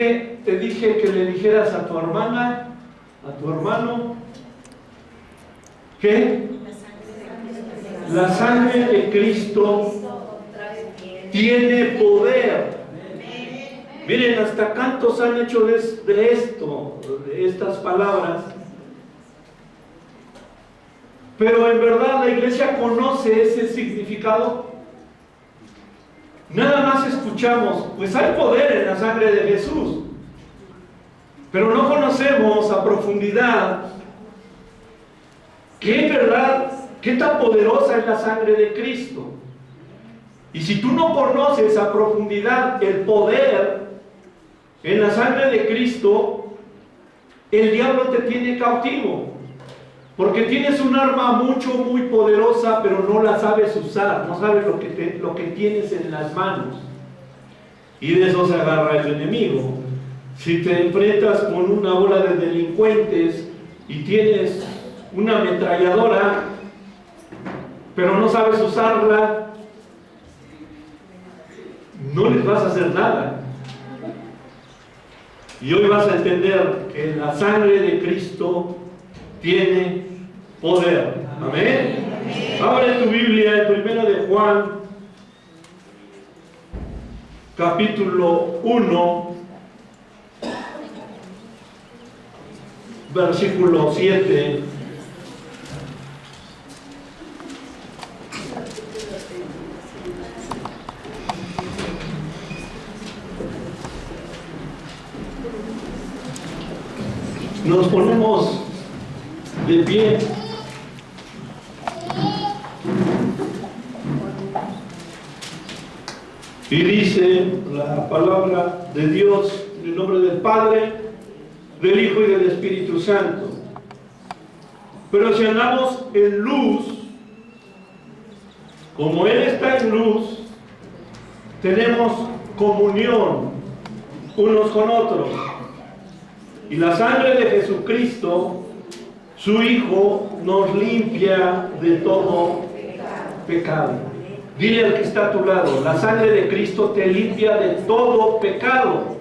Te dije que le dijeras a tu hermana, a tu hermano, que la sangre de Cristo tiene poder. Miren, hasta cantos han hecho de esto, de estas palabras. Pero en verdad la iglesia conoce ese significado. Nada más escuchamos, pues hay poder en la sangre de Jesús, pero no conocemos a profundidad qué verdad, qué tan poderosa es la sangre de Cristo. Y si tú no conoces a profundidad el poder en la sangre de Cristo, el diablo te tiene cautivo, porque tienes un arma muy poderosa, pero no la sabes usar, no sabes lo que tienes en las manos. Y de eso se agarra el enemigo. Si te enfrentas con una bola de delincuentes y tienes una ametralladora, pero no sabes usarla, no les vas a hacer nada. Y hoy vas a entender que la sangre de Cristo tiene poder. Amén. Abre tu Biblia en 1 de Juan, capítulo 1, versículo 7. Nos ponemos de pie. Y dice la palabra de Dios en el nombre del Padre, del Hijo y del Espíritu Santo. Pero si andamos en luz, como Él está en luz, tenemos comunión unos con otros. Y la sangre de Jesucristo, su Hijo, nos limpia de todo pecado. Dile al que está a tu lado, la sangre de Cristo te limpia de todo pecado.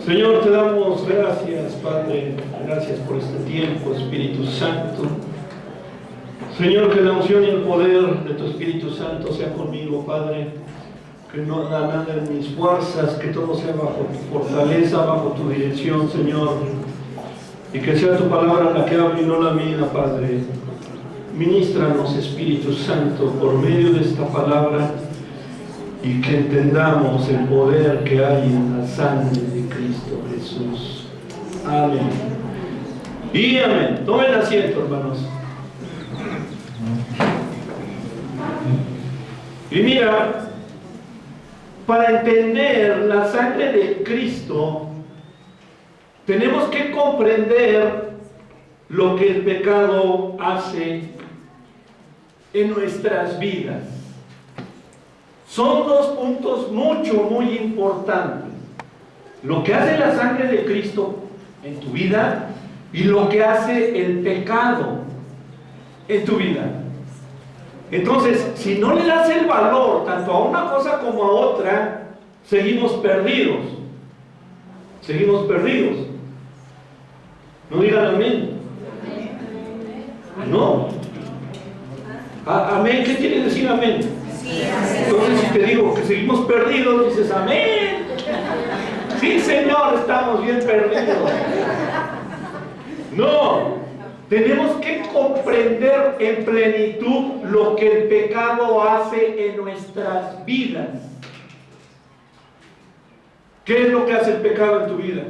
Señor, te damos gracias, Padre. Gracias por este tiempo, Espíritu Santo. Señor, que la unción y el poder de tu Espíritu Santo sea conmigo, Padre. Que no da nada en mis fuerzas, que todo sea bajo tu fortaleza, bajo tu dirección, Señor. Y que sea tu palabra la que hable y no la mía, Padre. Ministranos, Espíritu Santo, por medio de esta palabra, y que entendamos el poder que hay en la sangre de Cristo Jesús. Amén. Y amén. Tomen asiento, hermanos. Y mira, para entender la sangre de Cristo, tenemos que comprender lo que el pecado hace en nuestras vidas. Son dos puntos muy importantes. Lo que hace la sangre de Cristo en tu vida y lo que hace el pecado en tu vida. Entonces, si no le das el valor tanto a una cosa como a otra, seguimos perdidos. Seguimos perdidos. No digan amén. No. Amén, ¿qué quiere decir amén? Entonces, si te digo que seguimos perdidos, dices amén. Sí, Señor, estamos bien perdidos. No. Tenemos que comprender en plenitud lo que el pecado hace en nuestras vidas. ¿Qué es lo que hace el pecado en tu vida?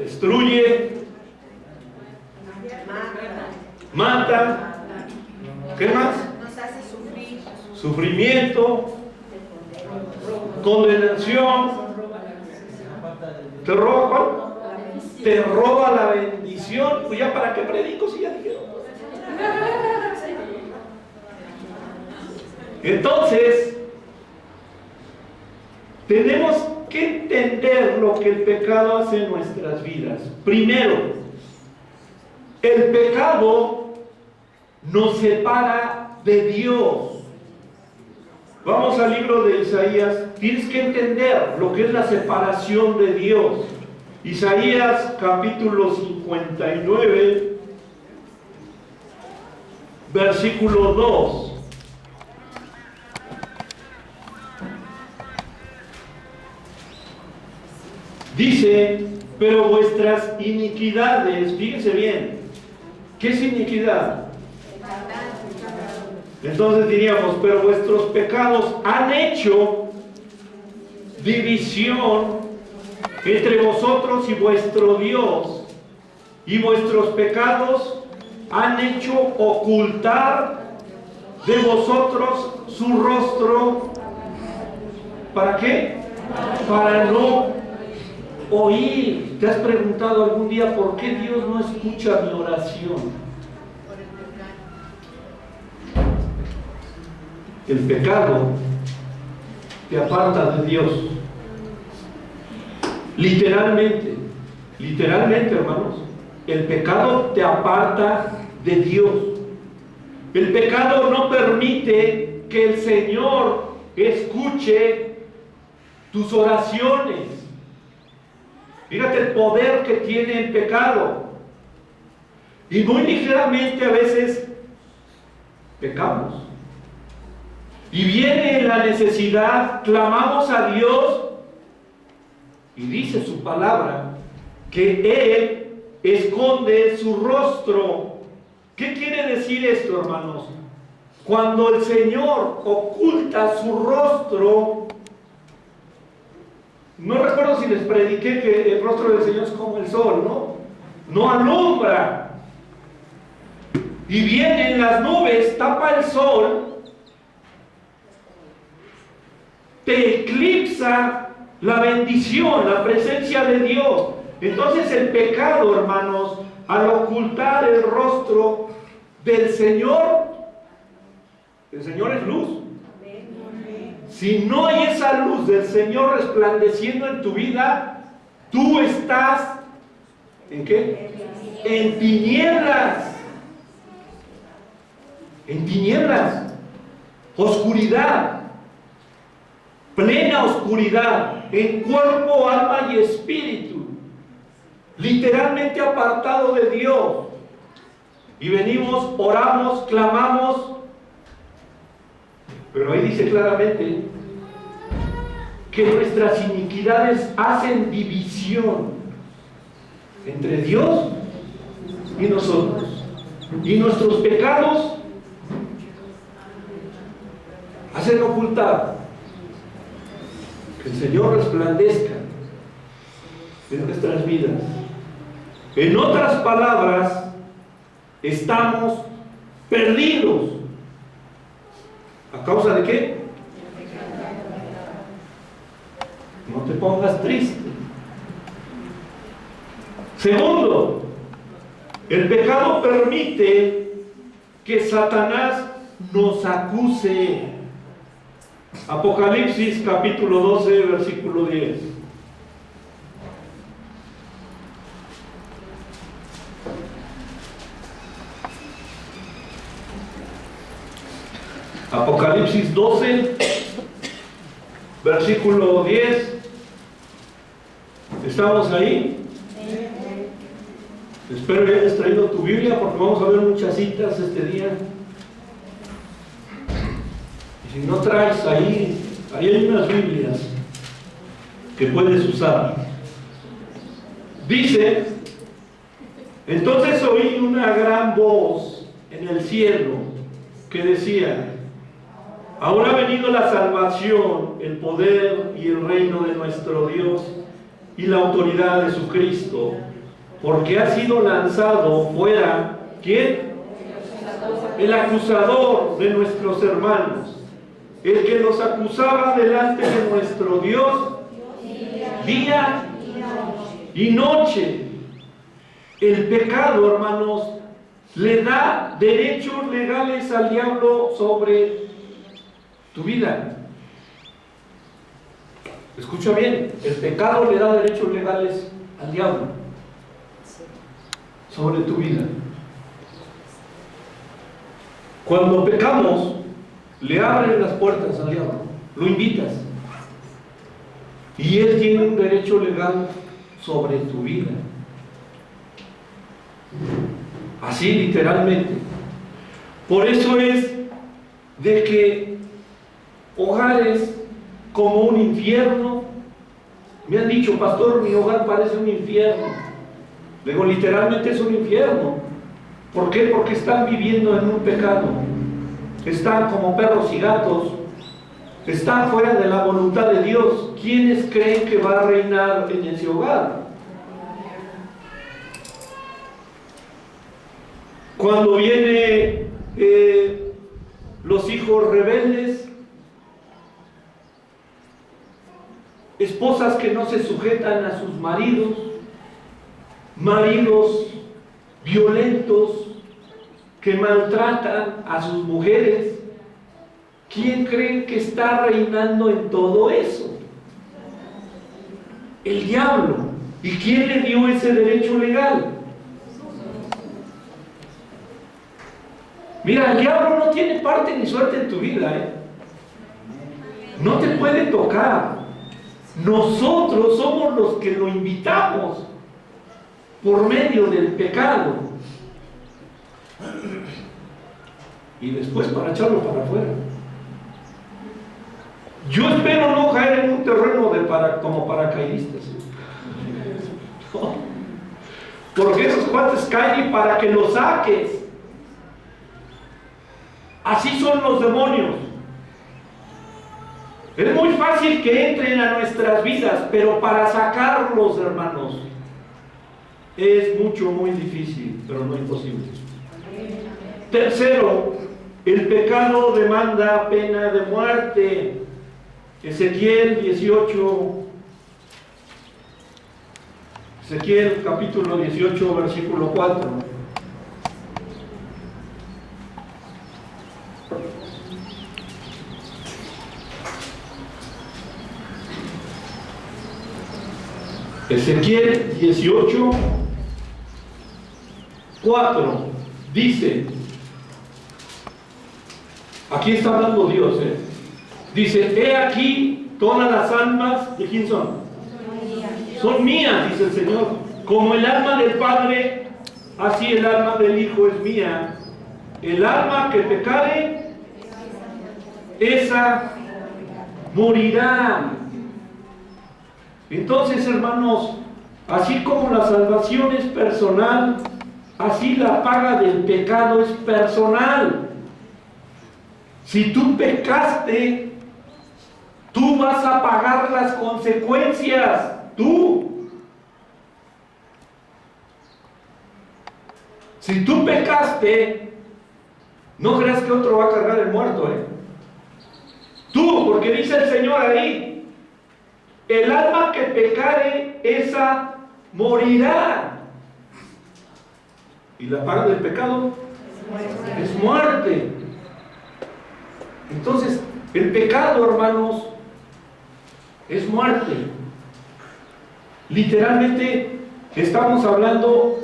Destruye, mata, ¿qué más? Nos hace sufrir. Sufrimiento, condenación, te roba la bendición. Pues ya para qué predico si ya dijeron. Entonces, tenemos que entender lo que el pecado hace en nuestras vidas. Primero, el pecado nos separa de Dios. Vamos al libro de Isaías. Tienes que entender lo que es la separación de Dios. Isaías capítulo 59, versículo 2. Dice, pero vuestras iniquidades, fíjense bien, ¿qué es iniquidad? Entonces diríamos, pero vuestros pecados han hecho división entre vosotros y vuestro Dios, y vuestros pecados han hecho ocultar de vosotros su rostro. ¿Para qué? Para no oír. ¿Te has preguntado algún día por qué Dios no escucha mi oración? El pecado te aparta de Dios. Literalmente, hermanos, el pecado te aparta de Dios. El pecado no permite que el Señor escuche tus oraciones. Fíjate el poder que tiene el pecado. Y muy ligeramente a veces pecamos. Y viene la necesidad, clamamos a Dios y dice su palabra que Él esconde su rostro. ¿Qué quiere decir esto, hermanos? Cuando el Señor oculta su rostro, no recuerdo si les prediqué que el rostro del Señor es como el sol, ¿no? No alumbra. Y vienen las nubes, tapa el sol, te eclipsa la bendición, la presencia de Dios. Entonces el pecado, hermanos, al ocultar el rostro del Señor, el Señor es luz. Si no hay esa luz del Señor resplandeciendo en tu vida, tú estás ¿en qué? En tinieblas. En tinieblas. Oscuridad. Plena oscuridad, en cuerpo, alma y espíritu, literalmente apartado de Dios. Y venimos, oramos, clamamos, pero ahí dice claramente que nuestras iniquidades hacen división entre Dios y nosotros, y nuestros pecados hacen ocultar que el Señor resplandezca en nuestras vidas. En otras palabras, estamos perdidos. ¿A causa de qué? No te pongas triste. Segundo, el pecado permite que Satanás nos acuse. Apocalipsis capítulo 12, versículo 10. Apocalipsis 12, versículo 10. ¿Estamos ahí? Espero que hayas traído tu Biblia porque vamos a ver muchas citas este día. Si no traes, ahí hay unas Biblias que puedes usar. Dice, entonces oí una gran voz en el cielo que decía, ahora ha venido la salvación, el poder y el reino de nuestro Dios y la autoridad de su Cristo, porque ha sido lanzado fuera, ¿quién? El acusador de nuestros hermanos, el que nos acusaba delante de nuestro Dios día y noche. El pecado, hermanos, le da derechos legales al diablo sobre tu vida. Escucha bien, el pecado le da derechos legales al diablo sobre tu vida. Cuando pecamos, le abres las puertas al diablo, lo invitas. Y él tiene un derecho legal sobre tu vida. Así literalmente. Por eso es de que hogares como un infierno, me han dicho, pastor, mi hogar parece un infierno. Digo, literalmente es un infierno. ¿Por qué? Porque están viviendo en un pecado. Están como perros y gatos. Están fuera de la voluntad de Dios. ¿Quiénes creen que va a reinar en ese hogar? Cuando vienen los hijos rebeldes, esposas que no se sujetan a sus maridos, maridos violentos que maltratan a sus mujeres, ¿quién creen que está reinando en todo eso? El diablo. ¿Y quién le dio ese derecho legal? Mira, el diablo no tiene parte ni suerte en tu vida, ¿eh? No te puede tocar. Nosotros somos los que lo invitamos por medio del pecado. Y después para echarlo para afuera. Yo espero no caer en un terreno como paracaidistas. No. Porque esos cuates caen y para que los saques. Así son los demonios. Es muy fácil que entren a nuestras vidas, pero para sacarlos, hermanos, es muy difícil, pero no imposible. Tercero, el pecado demanda pena de muerte. Ezequiel 18, Ezequiel capítulo 18, versículo 4. Ezequiel 18, 4 dice, aquí está hablando Dios, dice, he aquí todas las almas, ¿de quién son? Son mías, dice el Señor. Como el alma del Padre, así el alma del Hijo es mía. El alma que pecare, esa morirá. Entonces, hermanos, así como la salvación es personal, así la paga del pecado es personal. Si tú pecaste, tú vas a pagar las consecuencias, tú. Si tú pecaste, no creas que otro va a cargar el muerto, Tú, porque dice el Señor ahí, el alma que pecare, esa morirá. Y la paga del pecado es muerte. Entonces, el pecado, hermanos, es muerte. Literalmente estamos hablando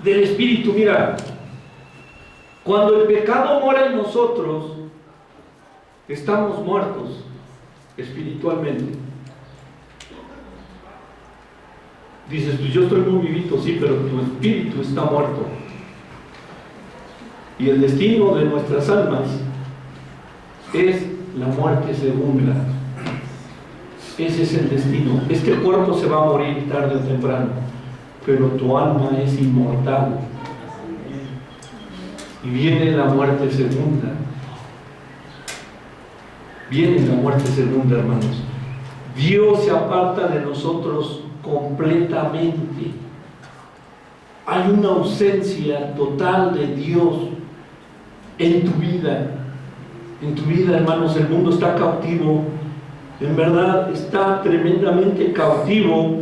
del espíritu. Mira, cuando el pecado mora en nosotros, estamos muertos espiritualmente. Dices, pues yo estoy muy vivito, sí, pero tu espíritu está muerto. Y el destino de nuestras almas es la muerte segunda. Ese es el destino. Este cuerpo se va a morir tarde o temprano, pero tu alma es inmortal. Y viene la muerte segunda. Viene la muerte segunda, hermanos. Dios se aparta de nosotros completamente. Hay una ausencia total de Dios en tu vida. En tu vida, hermanos, el mundo está cautivo. En verdad está tremendamente cautivo.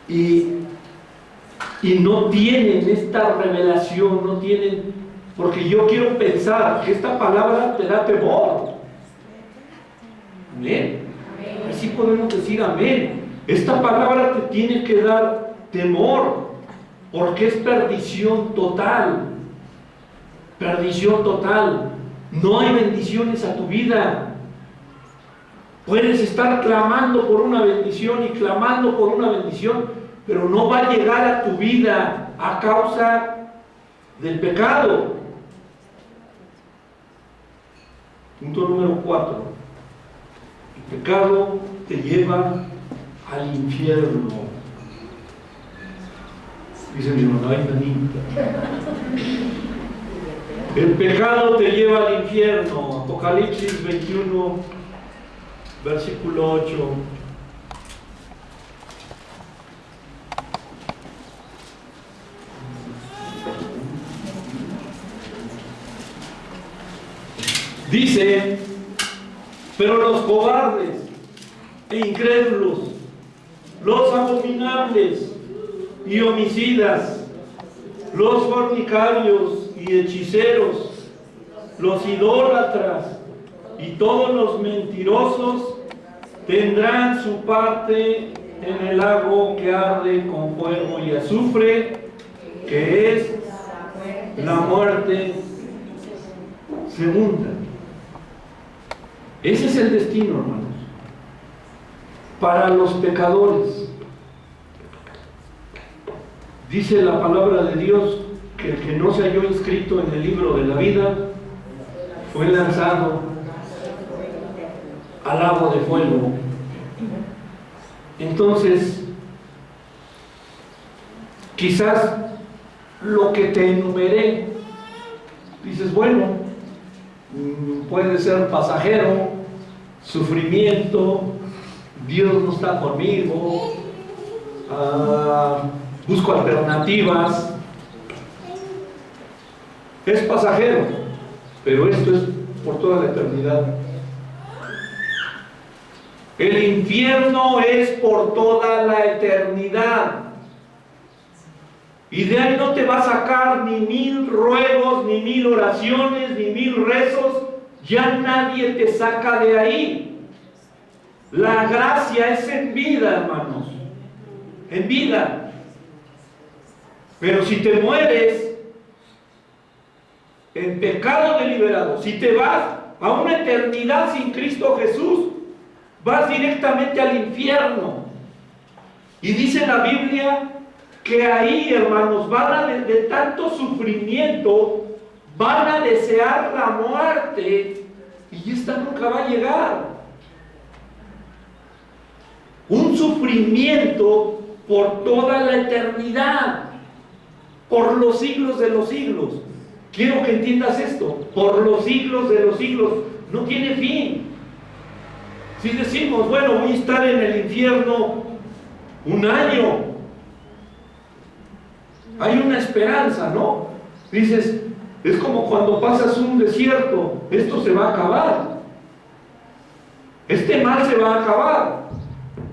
Y no tienen esta revelación, no tienen, porque yo quiero pensar que esta palabra te da temor. Amén. Así podemos decir amén. Esta palabra te tiene que dar temor, porque es perdición total. perdición total. No hay bendiciones a tu vida. Puedes estar clamando por una bendición y clamando por una bendición, pero no va a llegar a tu vida a causa del pecado. Punto número 4. El pecado te lleva al infierno. Dice mi hermano, ay, manita. El pecado te lleva al infierno. Apocalipsis 21, versículo 8. Dice, pero los cobardes e incrédulos, los abominables y homicidas, los fornicarios y hechiceros, los idólatras y todos los mentirosos tendrán su parte en el lago que arde con fuego y azufre, que es la muerte segunda. Ese es el destino, hermanos, para los pecadores. Dice la palabra de Dios que el que no se halló inscrito en el libro de la vida fue lanzado al lago de fuego. Entonces, quizás lo que te enumeré, dices, bueno, puede ser pasajero, sufrimiento, Dios no está conmigo, busco alternativas. Es pasajero, pero esto es por toda la eternidad. El infierno es por toda la eternidad. Y de ahí no te va a sacar ni 1000 ruegos, ni 1000 oraciones, ni 1000 rezos. Ya nadie te saca de ahí. La gracia es en vida, hermanos. En vida. Pero si te mueres en pecado deliberado, si te vas a una eternidad sin Cristo Jesús, vas directamente al infierno. Y dice la Biblia que ahí, hermanos, de tanto sufrimiento, van a desear la muerte, y esta nunca va a llegar. Un sufrimiento por toda la eternidad, por los siglos de los siglos. Quiero que entiendas esto, por los siglos de los siglos, no tiene fin. Si decimos, bueno, voy a estar en el infierno un año, hay una esperanza, ¿no? Dices, es como cuando pasas un desierto, esto se va a acabar, este mal se va a acabar.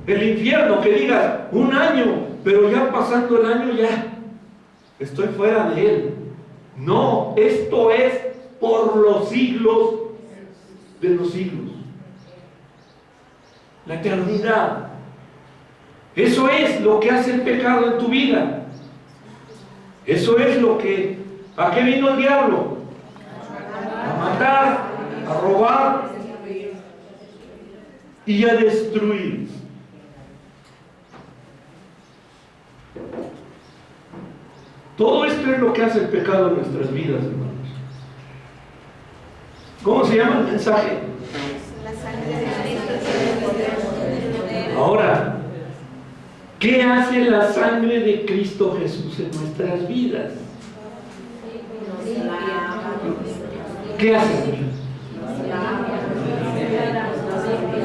El infierno, que digas, un año, pero ya pasando el año ya estoy fuera de él. No, esto es por los siglos de los siglos. La eternidad. Eso es lo que hace el pecado en tu vida. Eso es lo que... ¿A qué vino el diablo? A matar, a robar y a destruir. Todo esto es lo que hace el pecado en nuestras vidas, hermanos. ¿Cómo se llama el mensaje? Ahora, ¿qué hace la sangre de Cristo Jesús en nuestras vidas? ¿Qué hace?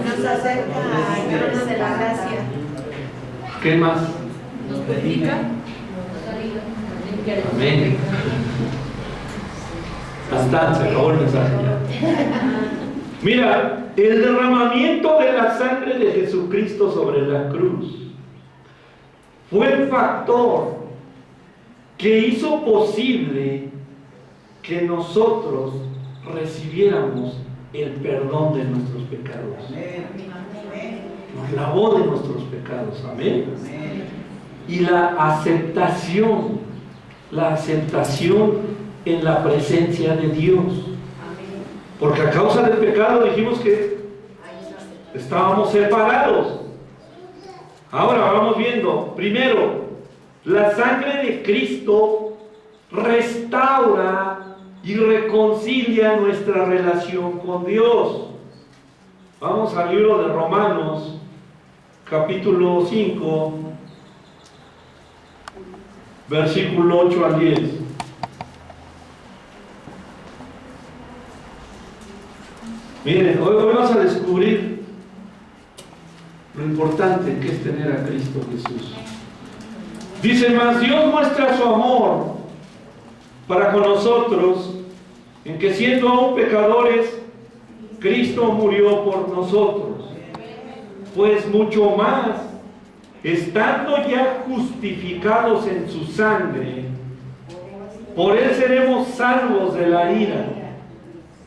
Nos acerca al trono de la gracia. ¿Qué más? Nos purifica. Amén. Hasta se acabó el mensaje. Mira, el derramamiento de la sangre de Jesucristo sobre la cruz fue el factor que hizo posible que nosotros recibiéramos el perdón de nuestros pecados. Nos lavó de nuestros pecados. Amén. Y la aceptación en la presencia de Dios. Porque a causa del pecado dijimos que estábamos separados. Ahora vamos viendo. Primero, la sangre de Cristo restaura y reconcilia nuestra relación con Dios. Vamos al libro de Romanos, capítulo 5, versículo 8 al 10. Miren, hoy vas a descubrir lo importante que es tener a Cristo Jesús. Dice: mas Dios muestra su amor para con nosotros, en que siendo aún pecadores, Cristo murió por nosotros. Pues mucho más, estando ya justificados en su sangre, por él seremos salvos de la ira.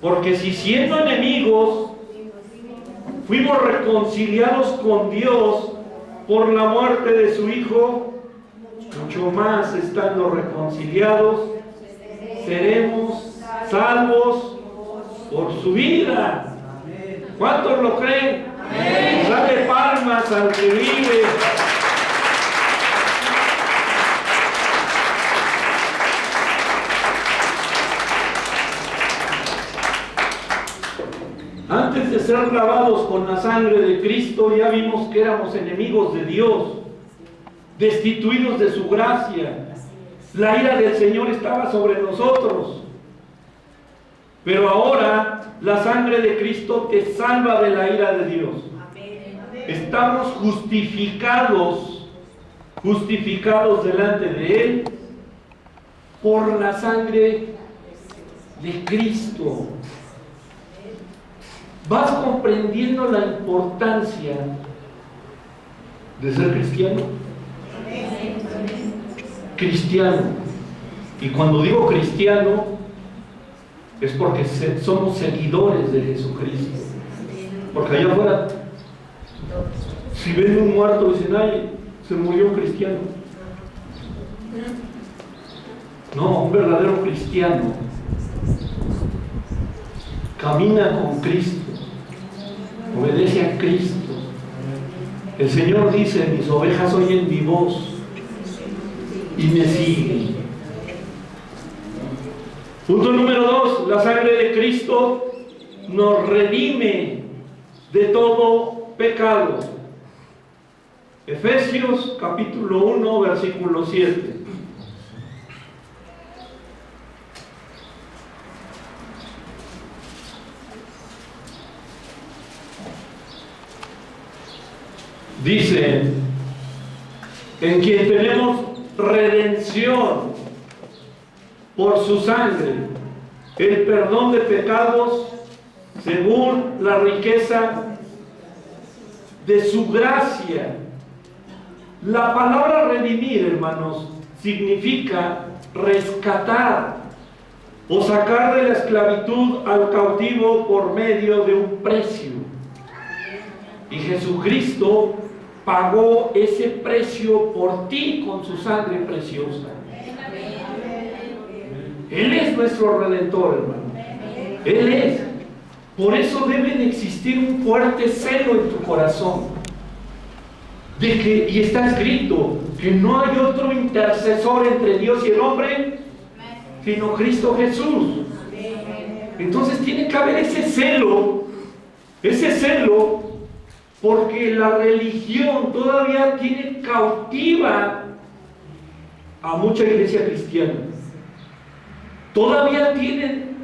Porque si siendo enemigos, fuimos reconciliados con Dios por la muerte de su Hijo, mucho más, estando reconciliados, seremos salvos por su vida. ¿Cuántos lo creen? Dale palmas al que vive. Antes de ser lavados con la sangre de Cristo, ya vimos que éramos enemigos de Dios, destituidos de su gracia. La ira del Señor estaba sobre nosotros. Pero ahora la sangre de Cristo te salva de la ira de Dios. Estamos justificados delante de Él por la sangre de Cristo. ¿Vas comprendiendo la importancia de ser cristiano? Cristiano. Y cuando digo cristiano, es porque somos seguidores de Jesucristo. Porque allá afuera, si ven un muerto, dicen: ay, se murió un cristiano. No, un verdadero cristiano camina con Cristo, obedece a Cristo. El Señor dice: mis ovejas oyen mi voz y me siguen. Punto número 2, la sangre de Cristo nos redime de todo pecado. Efesios capítulo 1, versículo 7. Dice: en quien tenemos redención por su sangre, el perdón de pecados según la riqueza de su gracia. La palabra redimir, hermanos, significa rescatar o sacar de la esclavitud al cautivo por medio de un precio. Y Jesucristo pagó ese precio por ti con su sangre preciosa. Él es nuestro Redentor, hermano. Él es. Por eso debe de existir un fuerte celo en tu corazón. Y está escrito que no hay otro intercesor entre Dios y el hombre, sino Cristo Jesús. Entonces tiene que haber ese celo, porque la religión todavía tiene cautiva a mucha iglesia cristiana. Todavía tienen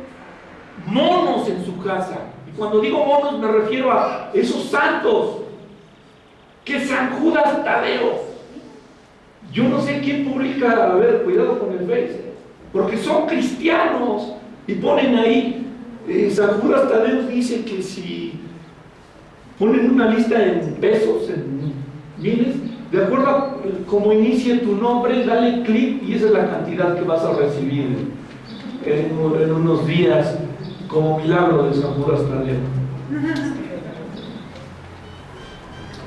monos en su casa. Y cuando digo monos me refiero a esos santos que San Judas Tadeo. Yo no sé quién publica, a ver, cuidado con el Face, porque son cristianos y ponen ahí, San Judas Tadeo dice que si ponen una lista en pesos, en miles, de acuerdo a cómo inicie tu nombre, dale clic y esa es la cantidad que vas a recibir en unos días, como milagro de San Judas Tadeo.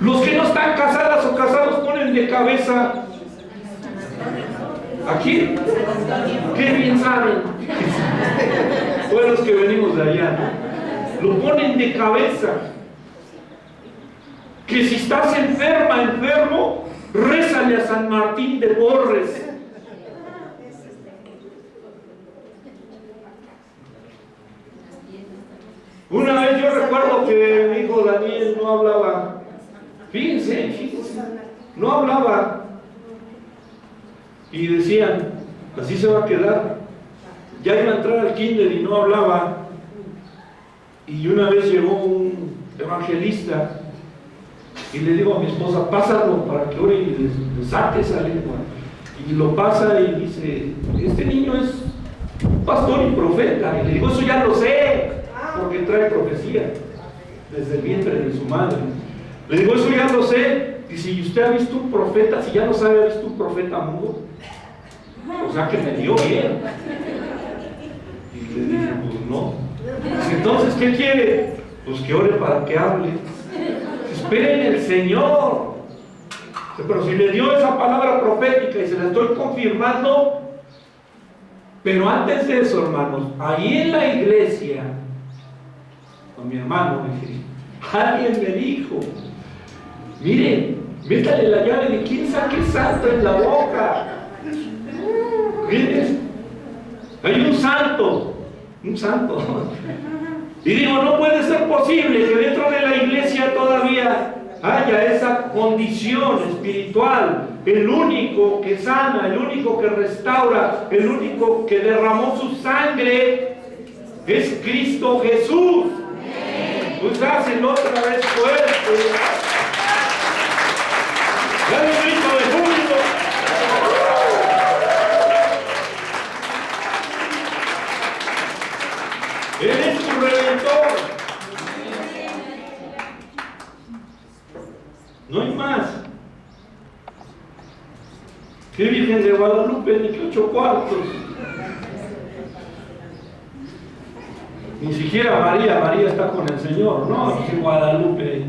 Los que no están casadas o casados ponen de cabeza Aquí, qué bien saben. Todos los que venimos de allá, ¿no? Lo ponen de cabeza. Que si estás enfermo, rézale a San Martín de Porres. Una vez yo recuerdo que mi hijo Daniel no hablaba. Fíjense, no hablaba. Y decían, así se va a quedar. Ya iba a entrar al kinder y no hablaba. Y una vez llegó un evangelista y le digo a mi esposa, pásalo para que ore y le saque esa lengua. Y lo pasa y dice, este niño es pastor y profeta. Y le digo, eso ya lo sé, porque trae profecía desde el vientre de su madre. Le digo, eso ya lo sé. Dice, ¿y usted ha visto un profeta? Si ya lo sabe, ¿ha visto un profeta mudo? O sea que me dio bien. Y le dije, pues no. Dice, entonces, ¿qué quiere? Pues que ore para que hable. Espere en el Señor. Pero si le dio esa palabra profética y se la estoy confirmando, pero antes de eso, hermanos, ahí en la iglesia, con mi hermano, alguien me dijo, miren, métale la llave de quién saque santo en la boca. ¿Quién? Hay un santo. Y digo, no puede ser posible que dentro de la iglesia todavía haya esa condición espiritual. El único que sana, el único que restaura, el único que derramó su sangre es Cristo Jesús. Pues hacen otra vez fuerte. Dale un grito de júbilo. Él es tu redentor. No hay más. ¿Qué Virgen de Guadalupe? Ni que 8 cuartos. Ni siquiera María está con el Señor. No, es Guadalupe.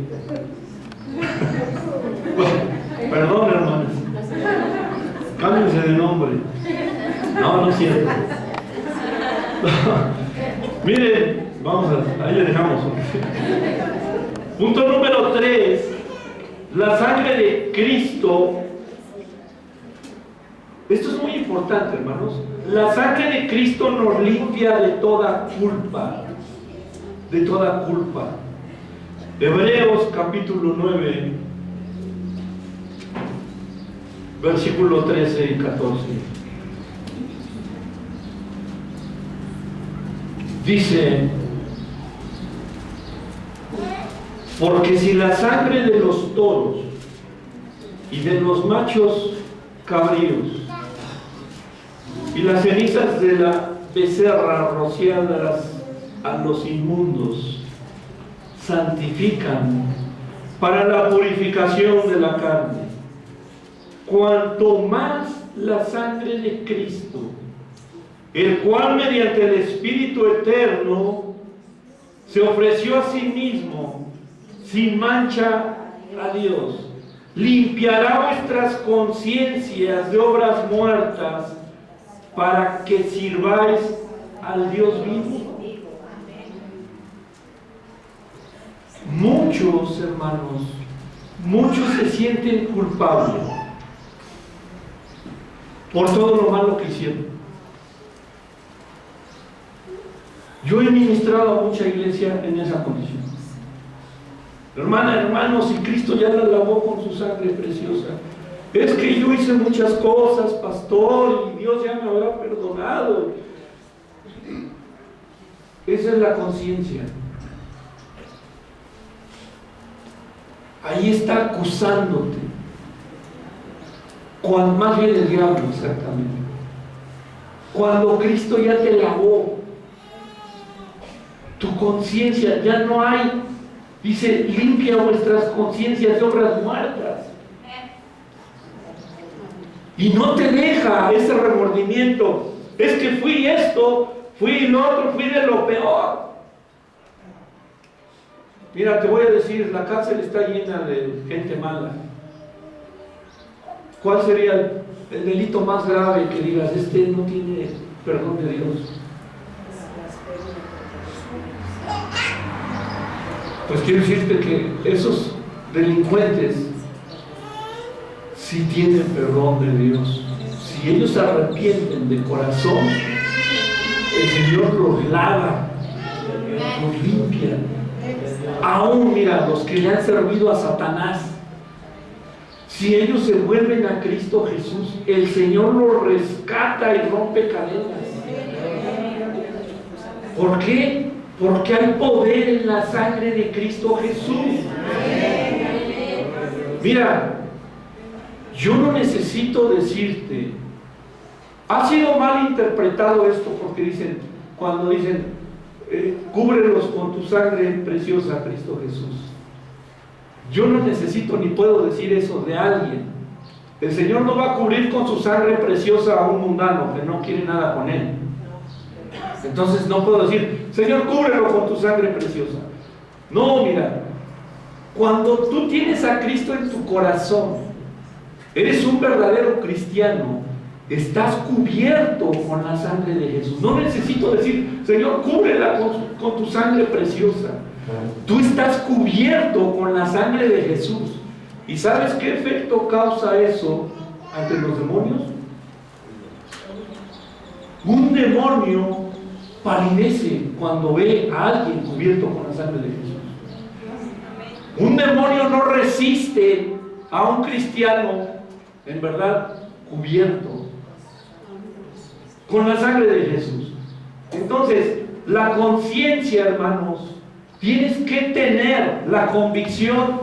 Perdón, hermanos. Cámbiense de nombre. No es cierto. Miren, ahí le dejamos. Punto número 3. La sangre de Cristo. Esto es muy importante, hermanos. La sangre de Cristo nos limpia de toda culpa. De toda culpa. Hebreos capítulo 9, versículo 13 y 14. Dice, porque si la sangre de los toros y de los machos cabríos y las cenizas de la becerra rociadas a los inmundos santifican para la purificación de la carne, cuanto más la sangre de Cristo, el cual mediante el Espíritu eterno se ofreció a sí mismo sin mancha a Dios, limpiará vuestras conciencias de obras muertas para que sirváis al Dios vivo. Muchos, hermanos, muchos se sienten culpables por todo lo malo que hicieron. Yo he ministrado a mucha iglesia en esa condición. Hermanos, si Cristo ya la lavó con su sangre preciosa, es que yo hice muchas cosas, pastor, y Dios ya me habrá perdonado. Esa es la conciencia. Ahí está acusándote. Más bien el diablo, exactamente. Cuando Cristo ya te lavó, tu conciencia ya no hay. Dice, limpia vuestras conciencias de obras muertas. Y no te deja ese remordimiento. Es que fui esto, fui lo otro, fui de lo peor. Mira, te voy a decir, la cárcel está llena de gente mala. ¿Cuál sería el delito más grave que digas, este no tiene perdón de Dios? Pues quiero decirte que esos delincuentes sí tienen perdón de Dios. Si ellos se arrepienten de corazón, el Señor los lava, los limpia. Aún, mira, los que le han servido a Satanás, si ellos se vuelven a Cristo Jesús, el Señor los rescata y rompe cadenas. ¿Por qué? Porque hay poder en la sangre de Cristo Jesús. Mira, yo no necesito decirte, ha sido mal interpretado esto porque dicen, cuando dicen, cúbrelos con tu sangre preciosa, Cristo Jesús. Yo no necesito ni puedo decir eso de alguien. El Señor no va a cubrir con su sangre preciosa a un mundano que no quiere nada con Él. Entonces no puedo decir, Señor, cúbrelo con tu sangre preciosa. No, mira, cuando tú tienes a Cristo en tu corazón, eres un verdadero cristiano, estás cubierto con la sangre de Jesús. No necesito decir, Señor, cúbrela con tu sangre preciosa. Tú estás cubierto con la sangre de Jesús. ¿Y sabes qué efecto causa eso ante los demonios? Un demonio palidece cuando ve a alguien cubierto con la sangre de Jesús. Un demonio no resiste a un cristiano, en verdad, cubierto con la sangre de Jesús. Entonces, la conciencia, hermanos, tienes que tener la convicción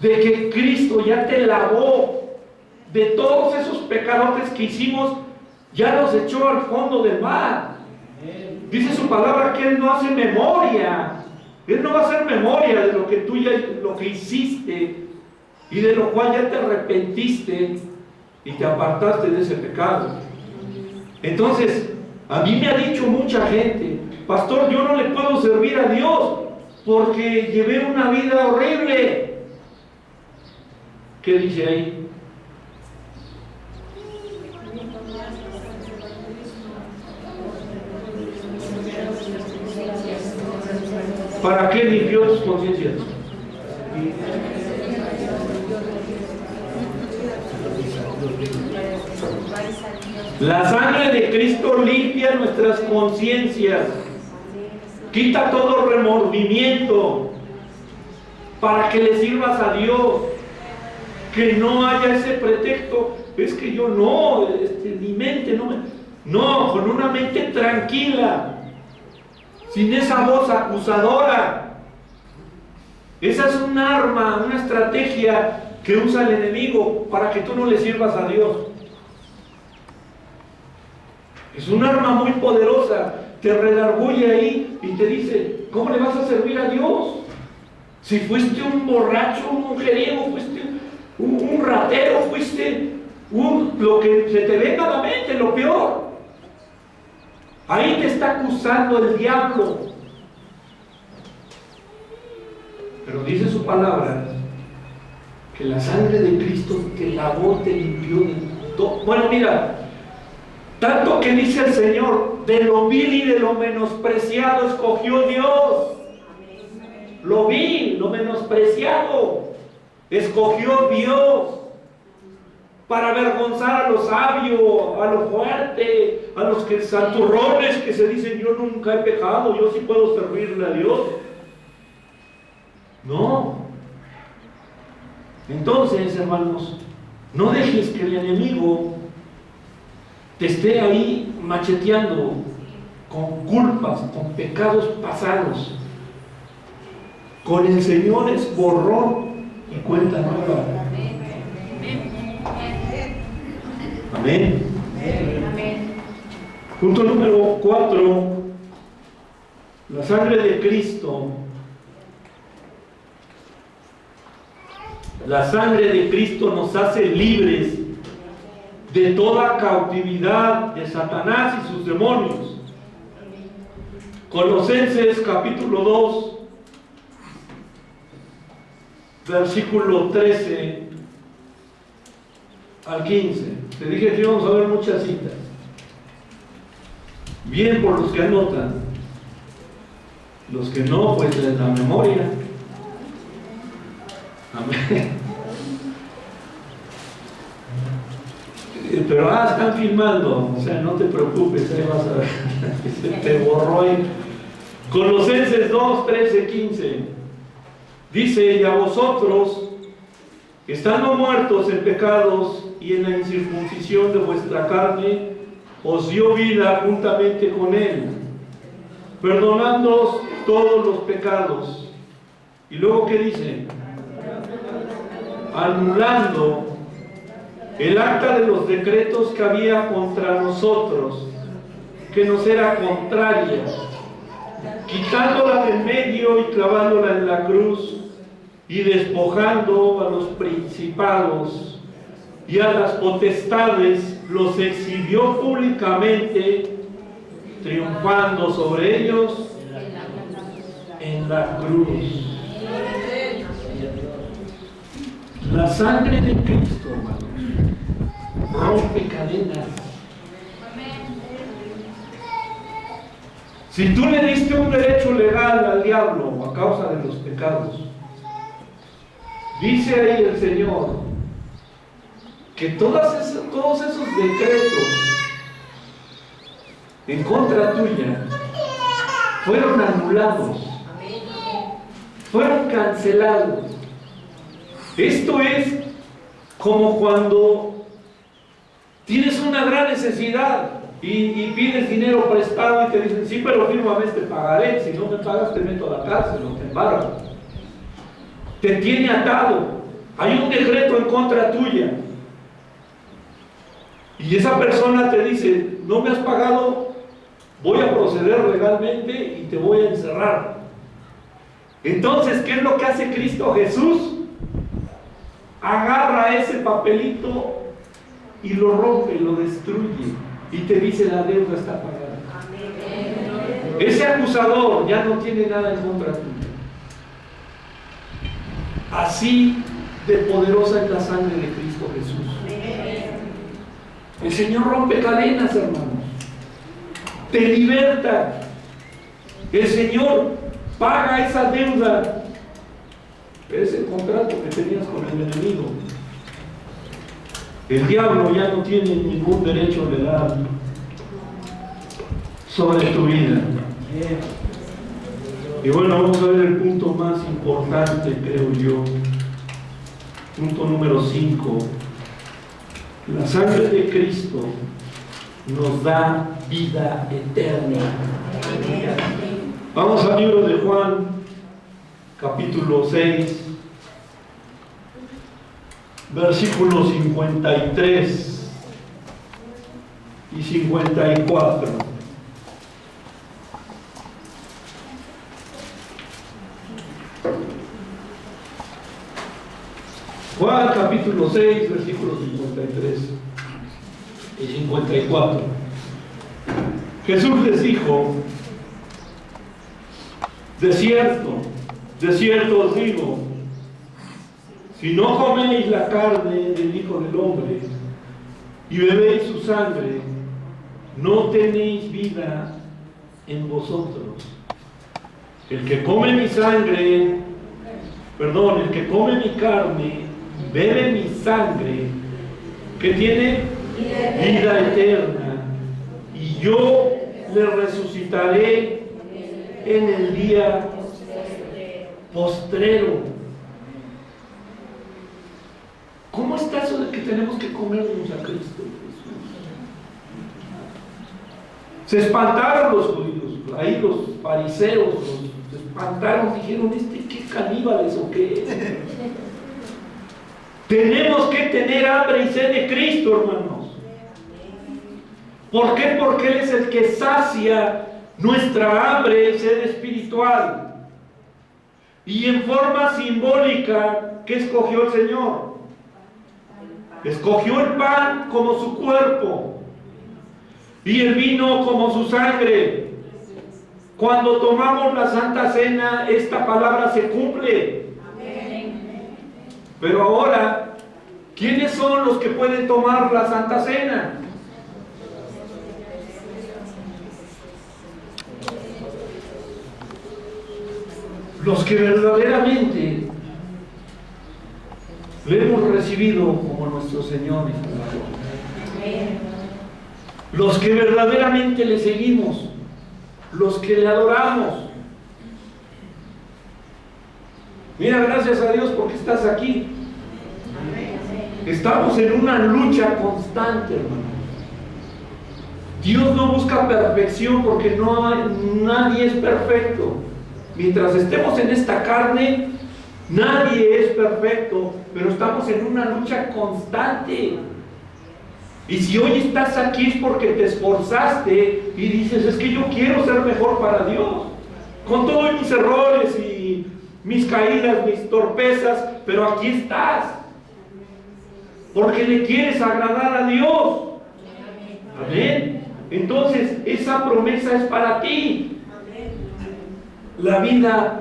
de que Cristo ya te lavó de todos esos pecadotes que hicimos, ya los echó al fondo del mar. Dice su palabra que Él no hace memoria. Él no va a hacer memoria de lo que tú ya, lo que hiciste y de lo cual ya te arrepentiste y te apartaste de ese pecado. Entonces, a mí me ha dicho mucha gente, pastor, yo no le puedo servir a Dios porque llevé una vida horrible. ¿Qué dice ahí? ¿Para qué limpió tus conciencias? La sangre de Cristo limpia nuestras conciencias, quita todo remordimiento para que le sirvas a Dios, que no haya ese pretexto, es que yo no, mi mente no, con una mente tranquila, sin esa voz acusadora. Esa es un arma, una estrategia que usa el enemigo para que tú no le sirvas a Dios. Es un arma muy poderosa, te redarguye ahí y te dice, ¿cómo le vas a servir a Dios? Si fuiste un borracho, un mujeriego, fuiste un ratero, fuiste lo que se te venga a la mente, lo peor. Ahí te está acusando el diablo. Pero dice su palabra que la sangre de Cristo te lavó, te limpió de todo. Bueno, mira, tanto que dice el Señor, de lo vil y de lo menospreciado escogió Dios. Lo vil, lo menospreciado, escogió Dios para avergonzar a los sabios, a los fuertes, a los que santurrones que se dicen, yo nunca he pecado, yo sí puedo servirle a Dios. No. Entonces, hermanos, no dejes que el enemigo te esté ahí macheteando con culpas, con pecados pasados. Con el Señor es borrón y cuenta nueva. Amén. Amén. Punto número 4. La sangre de Cristo. La sangre de Cristo nos hace libres de toda cautividad de Satanás y sus demonios. Colosenses capítulo 2, versículo 13 al 15. Te dije que íbamos a ver muchas citas. Bien por los que anotan. Los que no, pues en la memoria. Amén. Pero están filmando, o sea, no te preocupes, ahí vas a ver. Se te borró ahí. Colosenses 2, 13, 15. Dice: y a vosotros, estando muertos en pecados y en la incircuncisión de vuestra carne, os dio vida juntamente con Él, perdonándoos todos los pecados. Y luego, ¿qué dice? Anulando el acta de los decretos que había contra nosotros, que nos era contraria, quitándola de en medio y clavándola en la cruz, y despojando a los principados y a las potestades, los exhibió públicamente, triunfando sobre ellos en la cruz. La sangre de Cristo, hermanos, rompe cadenas. Si tú le diste un derecho legal al diablo a causa de los pecados, dice ahí el Señor que todos esos decretos en contra tuya fueron anulados, fueron cancelados. Esto es como cuando tienes una gran necesidad y pides dinero prestado y te dicen: sí, pero fírmame, te pagaré, si no me pagas te meto a la cárcel o te embargo. Te tiene atado, hay un decreto en contra tuya, y esa persona te dice: no me has pagado, voy a proceder legalmente y te voy a encerrar. Entonces, ¿qué es lo que hace Cristo Jesús? Agarra ese papelito y lo rompe, lo destruye, y te dice: la deuda está pagada. Ese acusador ya no tiene nada en contra tuya. Así de poderosa es la sangre de Cristo Jesús. El Señor rompe cadenas, hermanos, te liberta. El Señor paga esa deuda, ese contrato que tenías con el enemigo. El diablo ya no tiene ningún derecho legal sobre tu vida. Y bueno, vamos a ver el punto más importante, creo yo. Punto número 5. La sangre de Cristo nos da vida eterna. Vamos al libro de Juan, capítulo 6, versículos 53 y 54. Juan capítulo 6, versículos 53 y 54. Jesús les dijo: de cierto os digo, si no coméis la carne del Hijo del Hombre y bebéis su sangre, no tenéis vida en vosotros. El que come mi carne, bebe mi sangre, que tiene vida eterna, y yo le resucitaré en el día postrero. ¿Cómo está eso de que tenemos que comernos a Cristo Jesús? Se espantaron los judíos, ahí los fariseos, se espantaron, dijeron: ¿qué caníbales o qué es? Tenemos que tener hambre y sed de Cristo, hermanos. ¿Por qué? Porque Él es el que sacia nuestra hambre y sed espiritual. Y en forma simbólica, ¿qué escogió el Señor? Escogió el pan como su cuerpo y el vino como su sangre. Cuando tomamos la Santa Cena, esta palabra se cumple. Pero ahora ¿Quiénes son los que pueden tomar la Santa Cena? Los que verdaderamente le hemos recibido como nuestro Señor y Salvador. Los que verdaderamente le seguimos, los que le adoramos. Mira, gracias a Dios porque estás aquí. Estamos en una lucha constante, hermano. Dios no busca perfección porque nadie es perfecto. Mientras estemos en esta carne, nadie es perfecto, pero estamos en una lucha constante. Y si hoy estás aquí es porque te esforzaste y dices, es que yo quiero ser mejor para Dios, con todos mis errores y mis caídas, mis torpezas, pero aquí estás, porque le quieres agradar a Dios. Amén. Entonces, esa promesa es para ti. La vida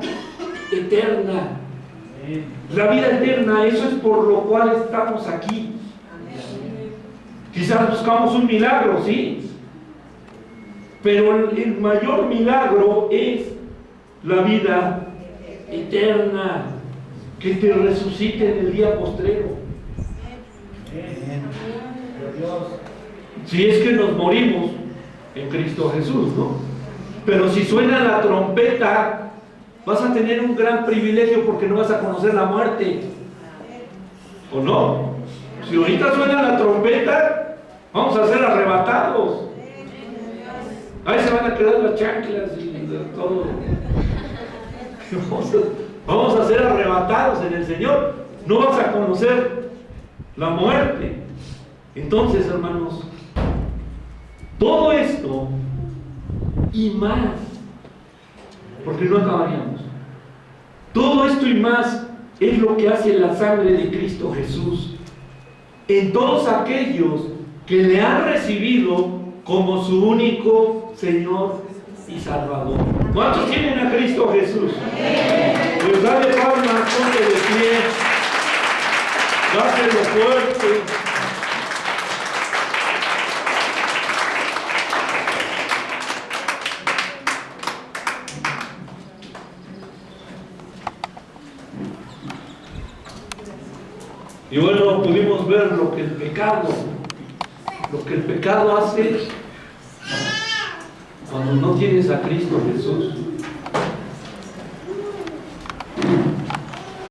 eterna. La vida eterna, eso es por lo cual estamos aquí. Quizás buscamos un milagro, sí, pero el mayor milagro es la vida eterna, que te resucite en el día postrero. Si es que nos morimos en Cristo Jesús, ¿no? Pero si suena la trompeta, vas a tener un gran privilegio porque no vas a conocer la muerte. ¿O no? Si ahorita suena la trompeta, vamos a ser arrebatados. Ahí se van a quedar las chanclas y todo. Vamos a ser arrebatados en el Señor. No vas a conocer la muerte. Entonces, hermanos, todo esto y más, porque no acabaríamos. Todo esto y más es lo que hace la sangre de Cristo Jesús en todos aquellos que le han recibido como su único Señor y Salvador. ¿Cuántos tienen a Cristo Jesús? Pues dale palmas, ponte de pie, dáselo fuerte. Y bueno, pudimos ver lo que el pecado hace cuando no tienes a Cristo Jesús.